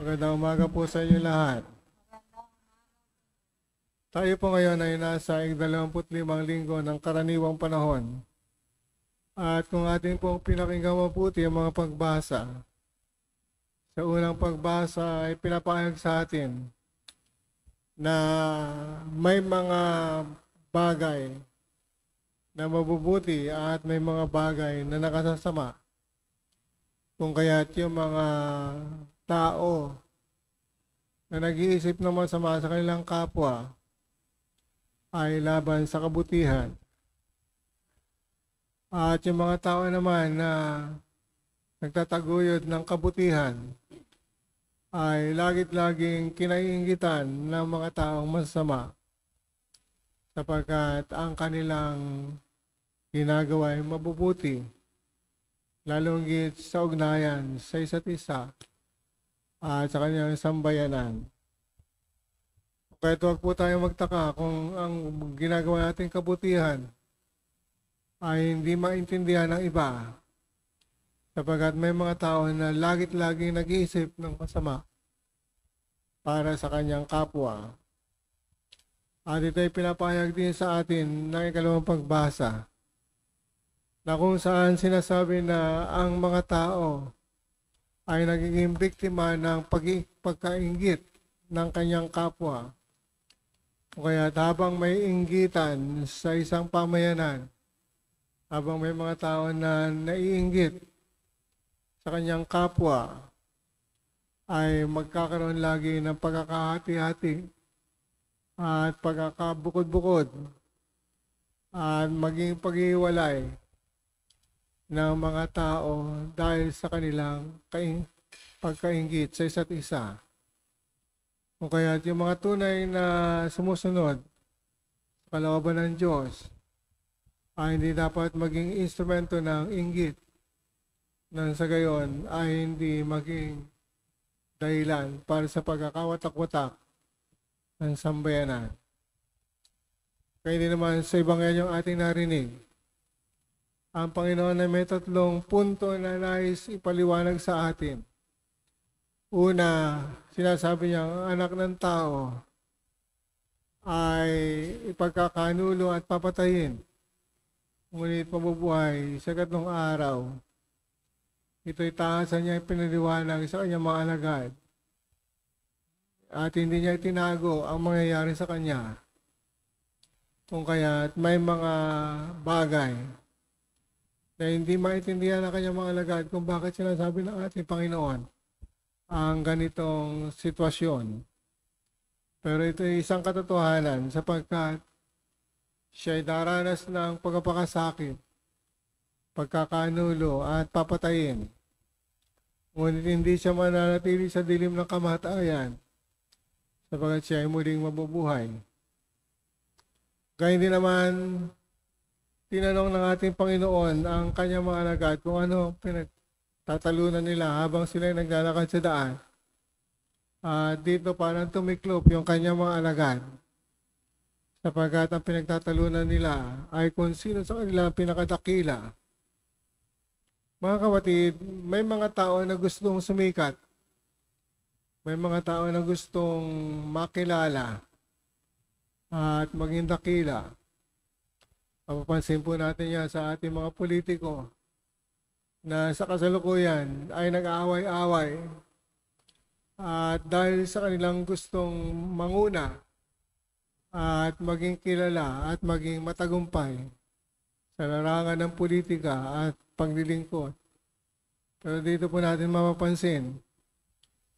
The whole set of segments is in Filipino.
Magandang umaga po sa inyo lahat. Tayo po ngayon ay nasa 25 linggo ng karaniwang panahon. At kung atin pong pinakinggan mabuti ang mga pagbasa, sa unang pagbasa ay pinapahayag sa atin na may mga bagay na mabubuti at may mga bagay na nakasasama. Kung kaya't yung mga tao na nag-iisip ng masama sa kanilang kapwa ay laban sa kabutihan. At yung mga tao naman na nagtataguyod ng kabutihan ay lagit-laging kinaiingitan ng mga taong masama sapagkat ang kanilang ginagawa ay mabubuti, lalong higit sa ugnayan sa isa't isa at sa kanyang sambayanan. Kaya huwag po tayo magtaka kung ang ginagawa nating kabutihan ay hindi maintindihan ng iba sapagkat may mga tao na lagit-laging nag-iisip ng masama para sa kanyang kapwa. At ito ay pinapahayag din sa atin ng ikalawang pagbasa na kung saan sinasabi na ang mga tao ay nagiging biktima ng pagkainggit ng kanyang kapwa. O kaya habang may inggitan sa isang pamayanan, habang may mga tao na naiinggit sa kanyang kapwa, ay magkakaroon lagi ng pagkakahati-hati at pagkakabukod-bukod at maging paghiwalay ng mga tao dahil sa kanilang pagkainggit sa isa't isa. O kaya yung mga tunay na sumusunod sa kalooban ng Diyos ay hindi dapat maging instrumento ng inggit nang sa gayon ay hindi maging dahilan para sa pagkakawatak-watak ng sambayanan. Kaya din naman sa Ebanghelyong ating narinig, ang Panginoon ay may 3 punto na nais ipaliwanag sa atin. Una, sinasabi niya, ang anak ng tao ay ipagkakanulo at papatayin. Ngunit mabubuhay sa 3 araw. Ito'y taasan niya pinaliwanag sa kanyang mga alagad. At hindi niya itinago ang mangyayari sa kanya. Kung kaya't may mga bagay na hindi maintindihan ng kanyang mga alagad kung bakit sinasabi ng ating Panginoon ang ganitong sitwasyon. Pero ito ay isang katotohanan sapagkat siya ay daranas ng pagkapakasakit, pagkakanulo at papatayin. Ngunit hindi siya mananatili sa dilim ng kamatayan sapagkat siya ay muling mabubuhay. Gayun din naman, tinanong ng ating Panginoon ang kanyang mga alagad kung ano pinagtatalunan nila habang sila naglalakad sa daan. Dito parang tumiklop yung kanyang mga alagad sapagkat ang pinagtatalunan nila ay kung sino sa kanila pinakadakila. Mga kapatid, may mga tao na gustong sumikat. May mga tao na gustong makilala at maging dakila. Mapapansin po natin yan sa ating mga politiko na sa kasalukuyan ay nag-aaway-away at dahil sa kanilang gustong manguna at maging kilala at maging matagumpay sa larangan ng politika at paglilingkod. Pero dito po natin mapapansin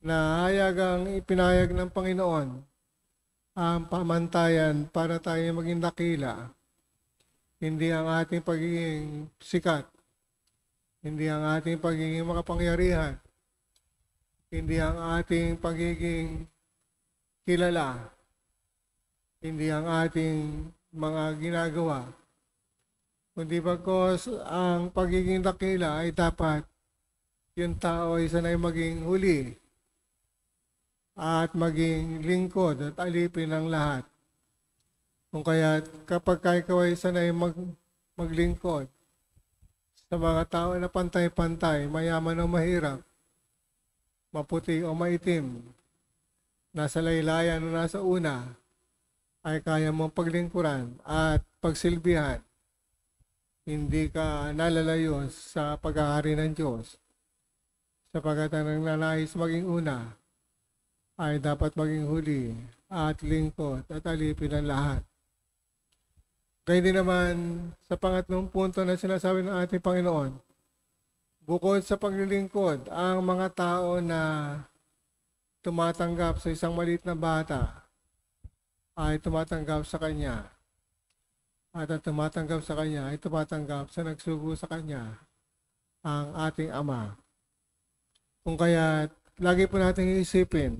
na hayagang ipinayag ng Panginoon ang pamantayan para tayo maging dakila. Hindi ang ating pagiging sikat. Hindi ang ating pagiging makapangyarihan. Hindi ang ating pagiging kilala. Hindi ang ating mga ginagawa. Kundi bagkos ang pagiging dakila ay dapat yung tao ay sanay maging huli at maging lingkod at alipin ng lahat. Kung kaya kapag ikaw ay sanay maglingkod sa mga tao na pantay-pantay, mayaman o mahirap, maputi o maitim, nasa laylayan o nasa una, ay kaya mong paglingkuran at pagsilbihan. Hindi ka nalalayo sa paghahari ng Diyos. Sapagkat ang nananais maging una ay dapat maging huli at lingkod at alipin ang lahat. Gayun din naman sa pangatlong punto na sinasabi ng ating Panginoon, bukod sa paglilingkod, ang mga tao na tumatanggap sa isang maliit na bata ay tumatanggap sa Kanya. At ang tumatanggap sa Kanya ay tumatanggap sa nagsugo sa Kanya, ang ating Ama. Kung kaya, lagi po natin iisipin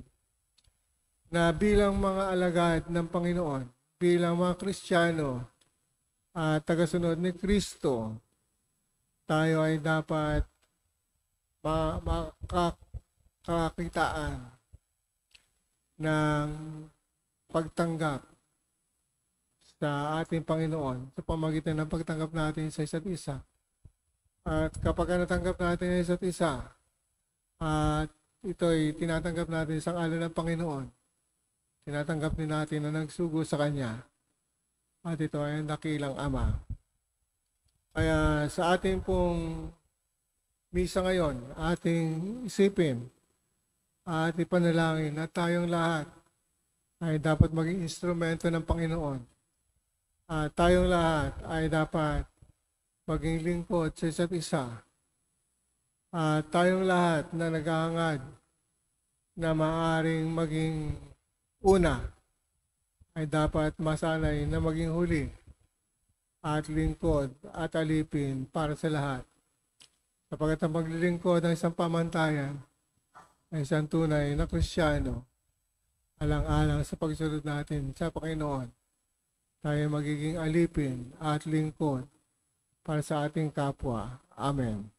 na bilang mga alagad ng Panginoon, bilang mga Kristiyano at tagasunod ni Kristo, tayo ay dapat makakakitaan ng pagtanggap sa ating Panginoon sa pamagitan ng pagtanggap natin sa isa't isa. At kapag natanggap natin ang isa't isa, at ito'y tinatanggap natin sa ngalan ng Panginoon, tinatanggap din natin na nagsugo sa Kanya, at ito ay ang dakilang Ama. Kaya sa ating pong misa ngayon, ating isipin at ipanalangin na tayong lahat ay dapat maging instrumento ng Panginoon. At tayong lahat ay dapat maging lingkod sa isa't isa. At tayong lahat na naghahangad na maaaring maging una ay dapat masanay na maging huli at lingkod at alipin para sa lahat. Sapagkat ang paglilingkod ng isang pamantayan ay isang tunay na Kristiyano, alang-alang sa pagsunod natin sa Panginoon, tayo magiging alipin at lingkod para sa ating kapwa. Amen.